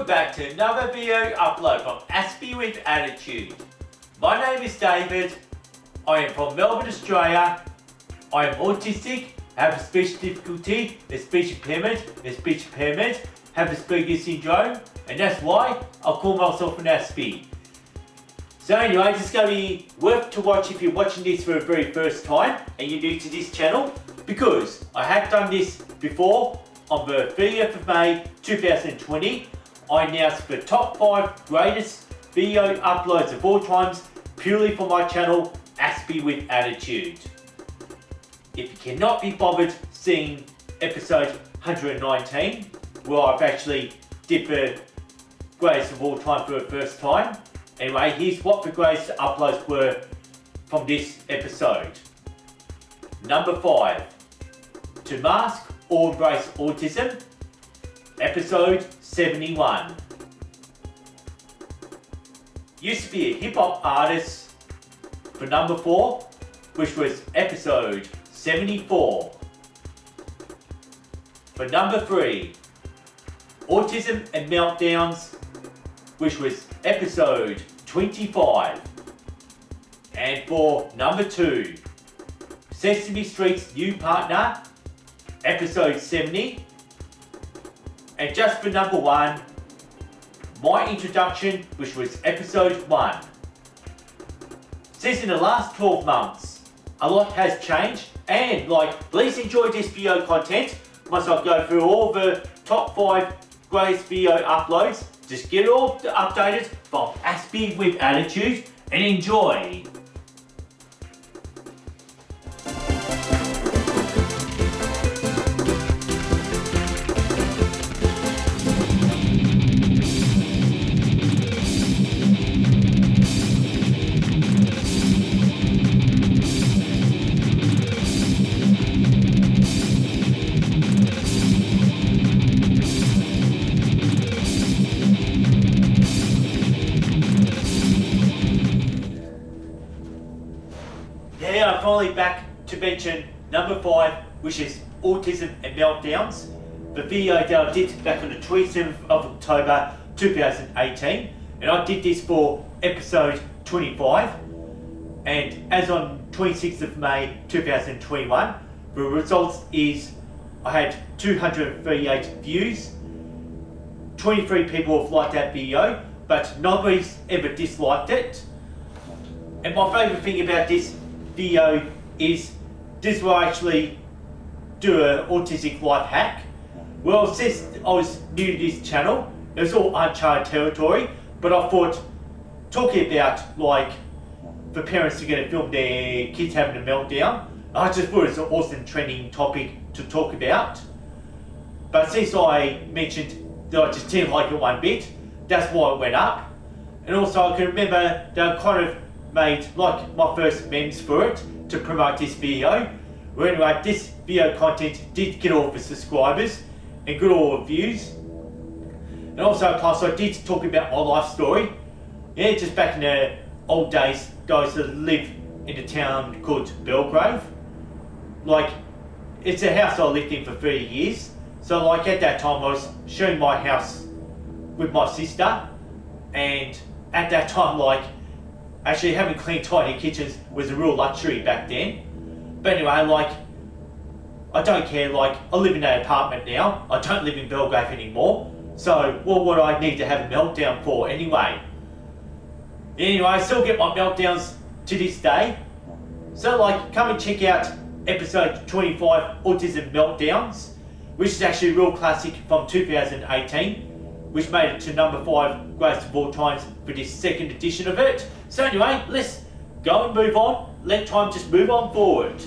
Welcome back to another video upload from Aspie with Attitude. My name is David. I am from Melbourne, Australia. I am autistic, have a speech difficulty, a speech impairment, have Asperger's syndrome, and that's why I call myself an Aspie. So anyway, this is going to be worth to watch if you're watching this for the very first time and you're new to this channel, because I have done this before. On the 30th of May 2020, I announced the top 5 greatest video uploads of all times purely for my channel, Aspie with Attitude. If you cannot be bothered seeing episode 119, where I've actually did the greatest of all time for the first time, anyway, here's what the greatest uploads were from this episode. Number 5, To Mask or Embrace Autism, episode 71. Used to be a hip hop artist for number 4, which was episode 74. For number 3, Autism and Meltdowns, which was episode 25. And for number 2, Sesame Street's New Partner, episode 70. And just for number 1, my introduction, which was episode 1. Since in the last 12 months, a lot has changed, and please enjoy this video content once I go through all the top 5 greatest video uploads. Just get it all updated from Aspie with Attitude and enjoy. I'm finally back to mention number 5, which is Autism and Meltdowns. The video that I did back on the 27th of October 2018, and I did this for episode 25. And as on 26th of May 2021, the results is I had 238 views. 23 people have liked that video, but nobody's ever disliked it. And my favourite thing about this video is this will actually do an autistic life hack. Well, since I was new to this channel, it was all uncharted territory, but I thought talking about the parents are going to film their kids having a meltdown, I just thought it was an awesome trending topic to talk about. But since I mentioned that I just didn't like it one bit, that's why it went up. And also I can remember that I kind of made my first memes for it to promote this video. Well, anyway, this video content did get all the subscribers and got all the views. And also, plus, I did talk about my life story. Yeah, just back in the old days, I used to live in a town called Belgrave. It's a house I lived in for 30 years. So at that time I was sharing my house with my sister, and at that time actually having clean, tidy kitchens was a real luxury back then. But anyway, I don't care, I live in an apartment now. I don't live in Belgrave anymore. So what would I need to have a meltdown for anyway? Anyway, I still get my meltdowns to this day. So come and check out episode 25, Autism Meltdowns, which is actually a real classic from 2018, which made it to number 5 greatest of all times for this second edition of it. So anyway, let's go and move on. Let time just move on forward.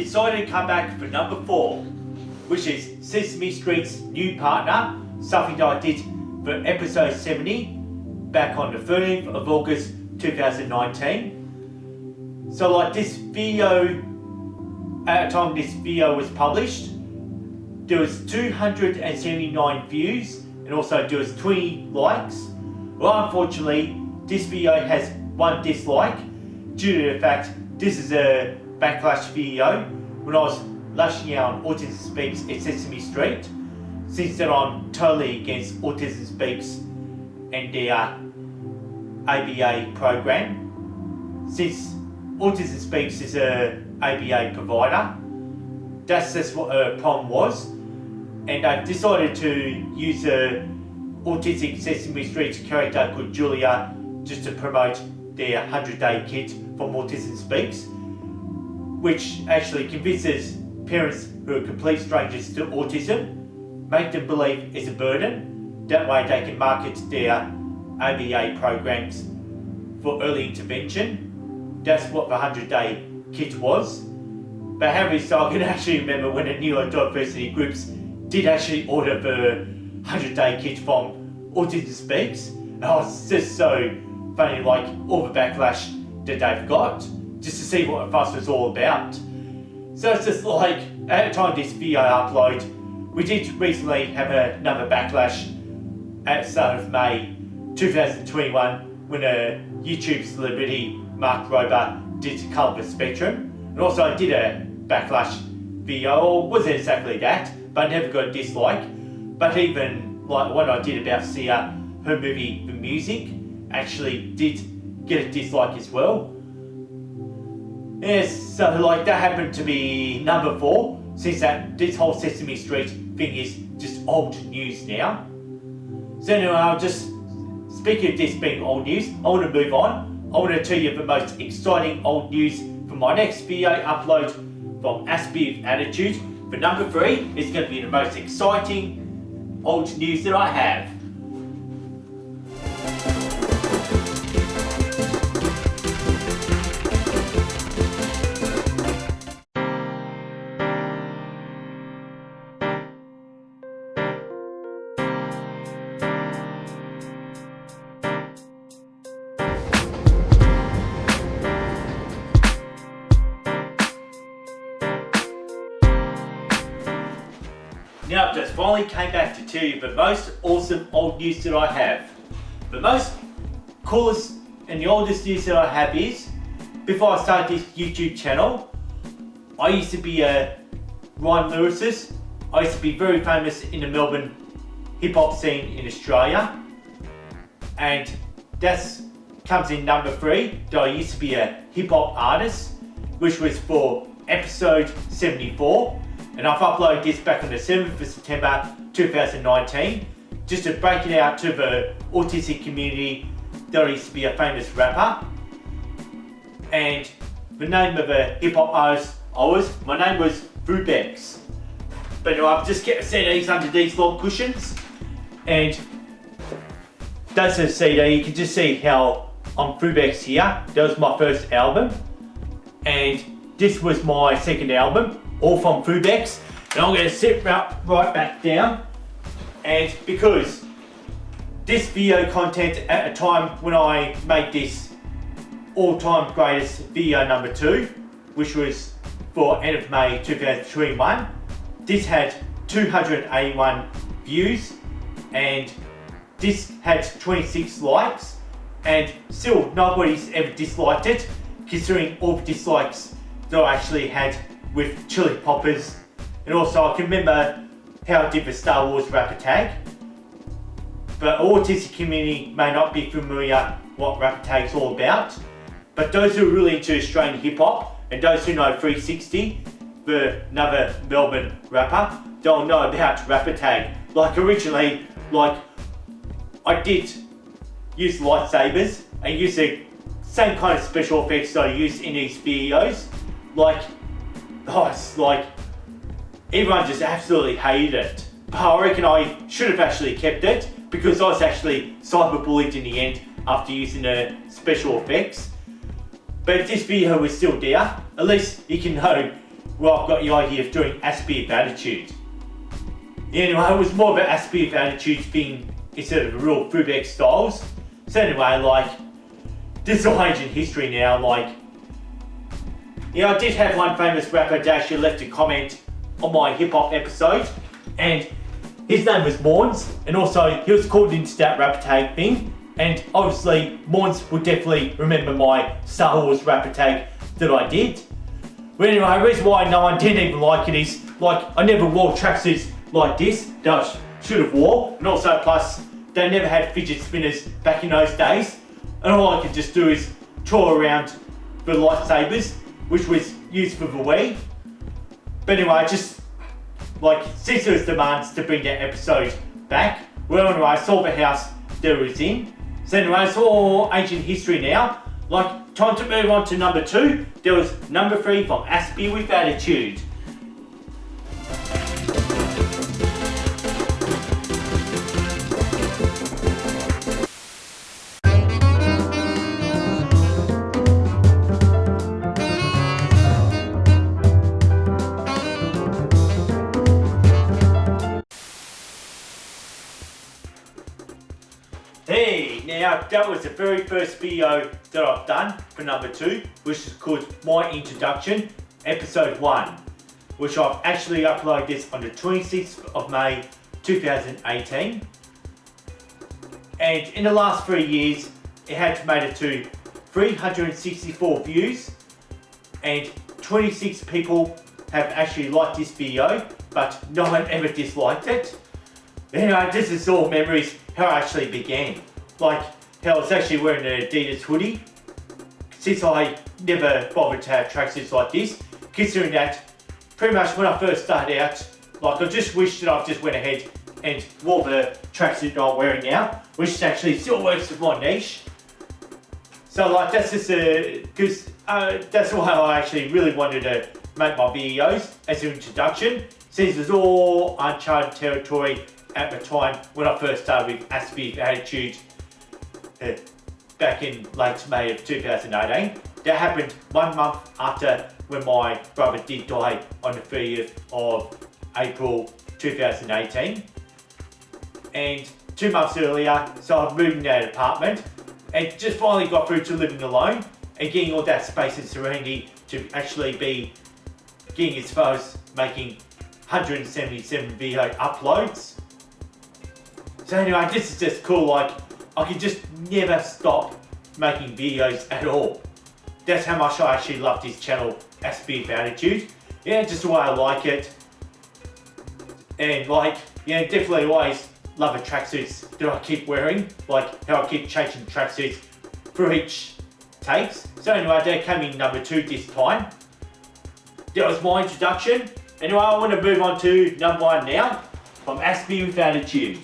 decided to come back for number 4, which is Sesame Street's new partner, something that I did for episode 70 back on the 13th of August 2019. So like this video, at the time this video was published, there was 279 views and also there was 20 likes. Well, unfortunately, this video has 1 dislike due to the fact this is a backlash video when I was lashing out on Autism Speaks at Sesame Street. Since then I'm totally against Autism Speaks and their AWA program. Since Autism Speaks is a AWA provider, that's just what her problem was. And I've decided to use a Autistic Sesame Street character called Julia just to promote their 100-day kit from Autism Speaks, which actually convinces parents who are complete strangers to autism, make them believe it's a burden. That way they can market their AWA programs for early intervention. That's what the 100-day kit was. But however, so I can actually remember when the neurodiversity groups did actually order the 100-day kit from Autism Speaks. And I was just so funny, like all the backlash that they've got, just to see what the fuss was all about. So it's just like, at the time this video upload, we did recently have another backlash at the start of May 2021 when a YouTube celebrity, Mark Rober, did Colour the Spectrum. And also I did a backlash video, or wasn't exactly that, but I never got a dislike. But even like what I did about Sia, her movie The Music, actually did get a dislike as well. Yes, so like that happened to be number 4, since that this whole Sesame Street thing is just old news now. So anyway, I'll just, speaking of this being old news, I want to move on. I want to tell you the most exciting old news for my next video upload from Aspie with Attitude. For number 3, it's going to be the most exciting old news that I have. Now I've just finally came back to tell you the most awesome old news that I have. The most coolest and the oldest news that I have is, before I started this YouTube channel, I used to be a rhyme lyricist. I used to be very famous in the Melbourne hip hop scene in Australia. And that comes in number 3, that I used to be a hip hop artist, which was for episode 74. And I've uploaded this back on the 7th of September 2019, just to break it out to the autistic community that I used to be a famous rapper. And the name of the hip hop artist my name was Fubex. But anyway, I've just kept the CDs under these long cushions, and that's a CD. You can just see how I'm Fubex here. That was my first album, and this was my second album, all from Fubex. And I'm going to sit right back down, and because this video content at a time when I made this all-time greatest video number 2, which was for end of May 2021, this had 281 views, and this had 26 likes, and still nobody's ever disliked it, considering all the dislikes that I actually had with Chili Poppers. And also I can remember how I did the Star Wars rapper tag. But the autistic community may not be familiar what rapper tag's all about. But those who are really into Australian hip hop, and those who know 360, another Melbourne rapper, they'll know about rapper tag. Like originally, like I did use lightsabers and use the same kind of special effects that I used in these videos. Like, it's like everyone just absolutely hated it. But I reckon I should have actually kept it, because I was actually cyberbullied in the end after using the special effects. But if this video was still there, at least you can know where I've got the idea of doing Aspie of attitude. Anyway, it was more of an Aspie of attitude thing instead of a real Fubex styles. So anyway, like, this is all ancient history now, like, I did have one famous rapper that actually left a comment on my hip hop episode, and his name was Morns, and also he was called into that rapper tag thing, and obviously Morns will definitely remember my Star Wars rapper tag that I did. But anyway, the reason why no one didn't even like it is, like, I never wore tracksuits like this that I should have wore, and also plus they never had fidget spinners back in those days, and all I could just do is tour around for lightsabers, which was used for the Wii. But anyway, just like, since there was demands to bring that episode back, well anyway, I saw the house that it was in. So anyway, it's all ancient history now. Like, time to move on to number 2. There was number 3 from Aspie with Attitude. Hey, now that was the very first video that I've done for number 2, which is called My Introduction, episode 1, which I've actually uploaded this on the 26th of May 2018. And in the last 3 years, it had made it to 364 views, and 26 people have actually liked this video, but no one ever disliked it. Anyway, this is all memories how it actually began. Like, how I was actually wearing an Adidas hoodie, since I never bothered to have tracksuits like this, considering that pretty much when I first started out, like, I just wished that I just went ahead and wore the tracksuit that I'm wearing now, which actually still works with my niche. So like, that's just because that's why I actually really wanted to make my videos as an introduction, since it's all uncharted territory at the time when I first started with Aspie of Attitude back in late May of 2018. That happened 1 month after when my brother did die on the 30th of April 2018. And 2 months earlier, so I moved in that apartment and just finally got through to living alone and getting all that space and serenity to actually be getting as far as making 177 video uploads. So anyway, this is just cool, like, I can just never stop making videos at all. That's how much I actually love this channel, Aspie of Attitude. Yeah, just the way I like it. And like, yeah, definitely always love the tracksuits that I keep wearing, like how I keep changing tracksuits for each takes. So anyway, that came in number 2 this time. That was my introduction. Anyway, I want to move on to number 1 now, from Aspie with Attitude.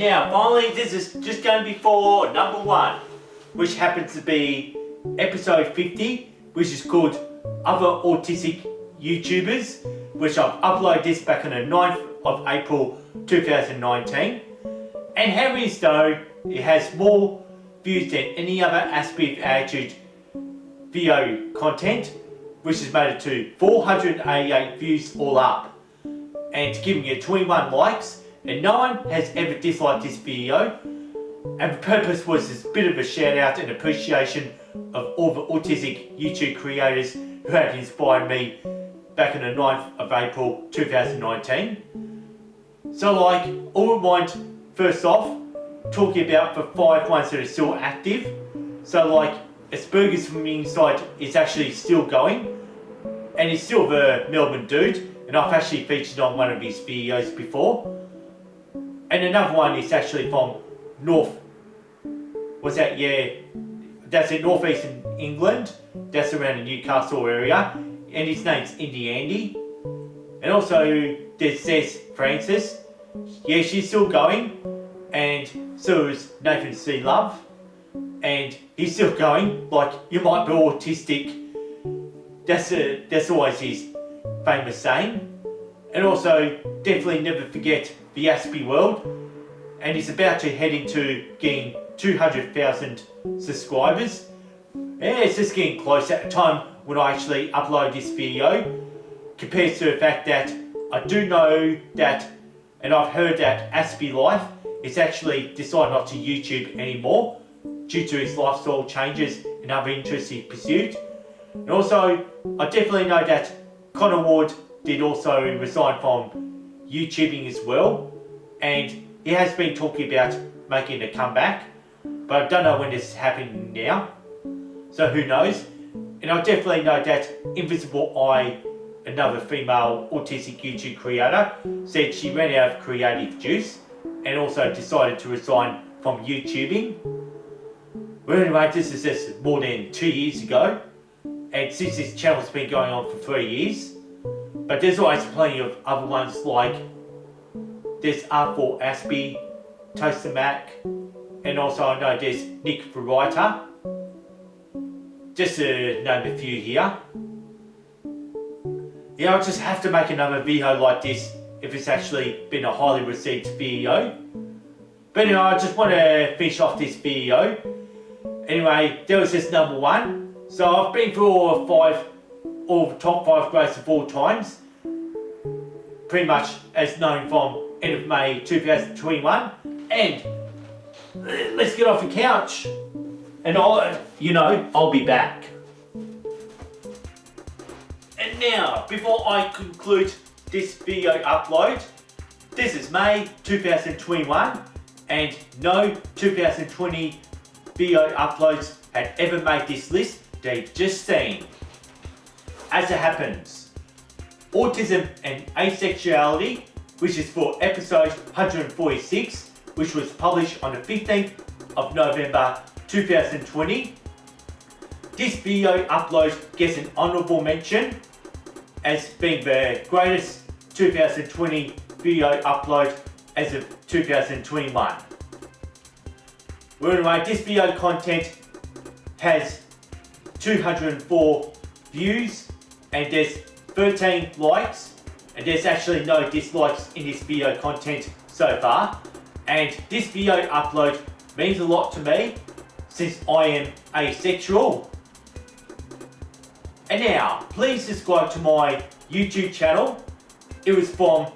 Now, finally, this is just going to be for number 1, which happens to be episode 50, which is called Other Autistic YouTubers, which I've uploaded this back on the 9th of April 2019. And how is though, it has more views than any other Aspie of Attitude video content, which has made it to 488 views all up, and giving it 21 likes. And no one has ever disliked this video, and the purpose was this bit of a shout out and appreciation of all the autistic YouTube creators who have inspired me back on the 9th of April 2019. So like, I would mind first off talking about the 5 ones that are still active. So like, Asperger's from the Inside is actually still going, and he's still the Melbourne dude, and I've actually featured on one of his videos before. And another one is actually from that's in northeastern England, that's around the Newcastle area, and his name's Indie Andy. And also, there says Francis. Yeah, she's still going, and so is Nathan C. Love, and he's still going. Like, you might be autistic. That's always his famous saying. And also, definitely never forget the Aspie world. And he's about to head into getting 200,000 subscribers. And it's just getting close at the time when I actually upload this video. Compared to the fact that I do know that, and I've heard that Aspie Life is actually decided not to YouTube anymore due to his lifestyle changes and other interests he pursued. And also, I definitely know that Connor Ward did also resign from YouTubing as well, and he has been talking about making a comeback, but I don't know when this is happening now, so who knows. And I definitely know that Invisible Eye, another female autistic YouTube creator, said she ran out of creative juice and also decided to resign from YouTubing. Well, anyway, this is just more than 2 years ago, and since this channel's been going on for 3 years, but there's always plenty of other ones, like there's R4 Aspie, Toaster Mac, and also I know there's Nick the Writer, just to name a few here. Yeah, I'll just have to make another video like this if it's actually been a highly received video. But anyway, I just want to finish off this video. Anyway, there was just number 1. So I've been through all the top 5 grades of all times, pretty much as known from end of May 2021. And let's get off the couch, and I'll be back. And now, before I conclude this video upload, this is May 2021, and no 2020 video uploads had ever made this list that you've just seen. As it happens, Autism and Asexuality, which is for episode 146, which was published on the 15th of November 2020. This video upload gets an honourable mention as being the greatest 2020 video upload as of 2021. Well, anyway, this video content has 204 views, and there's 13 likes, and there's actually no dislikes in this video content so far. And this video upload means a lot to me since I am asexual. And now, please subscribe to my YouTube channel. It was from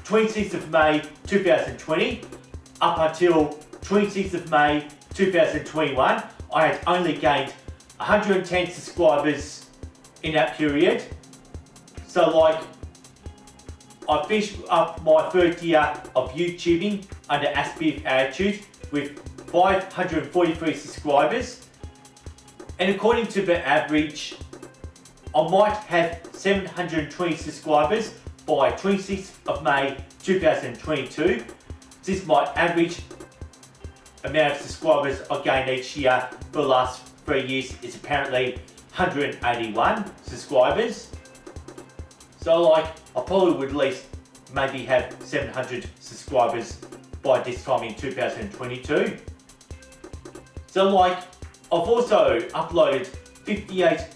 26th of May 2020 up until 26th of May 2021. I had only gained 110 subscribers in that period. So like, I finished up my 3rd year of YouTubing under Aspie Attitude with 543 subscribers. And according to the average, I might have 720 subscribers by 26th of May 2022. Since my average amount of subscribers I gained each year for the last 3 years is apparently 181 subscribers. So like, I probably would at least maybe have 700 subscribers by this time in 2022. So like, I've also uploaded 58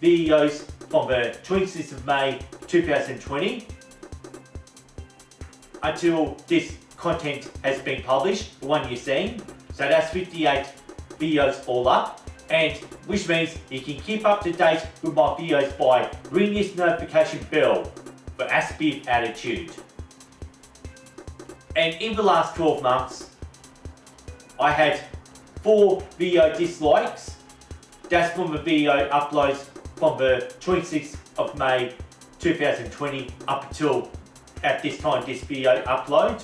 videos from the 26th of May 2020 until this content has been published, the one you're seeing. So that's 58 videos all up, and which means you can keep up to date with my videos by ringing this notification bell for Aspie Attitude. And in the last 12 months, I had 4 video dislikes. That's from the video uploads from the 26th of May 2020 up until at this time this video upload.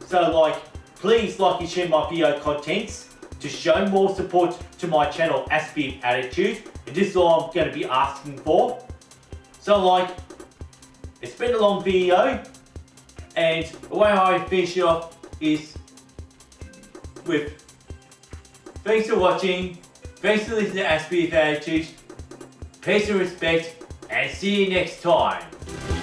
So like, please like and share my video contents to show more support to my channel Aspie Attitude, and this is all I'm going to be asking for. So like, it's been a long video, and the way I finish it off is with thanks for watching, thanks for listening to Aspie Attitude, peace and respect, and see you next time. Bye.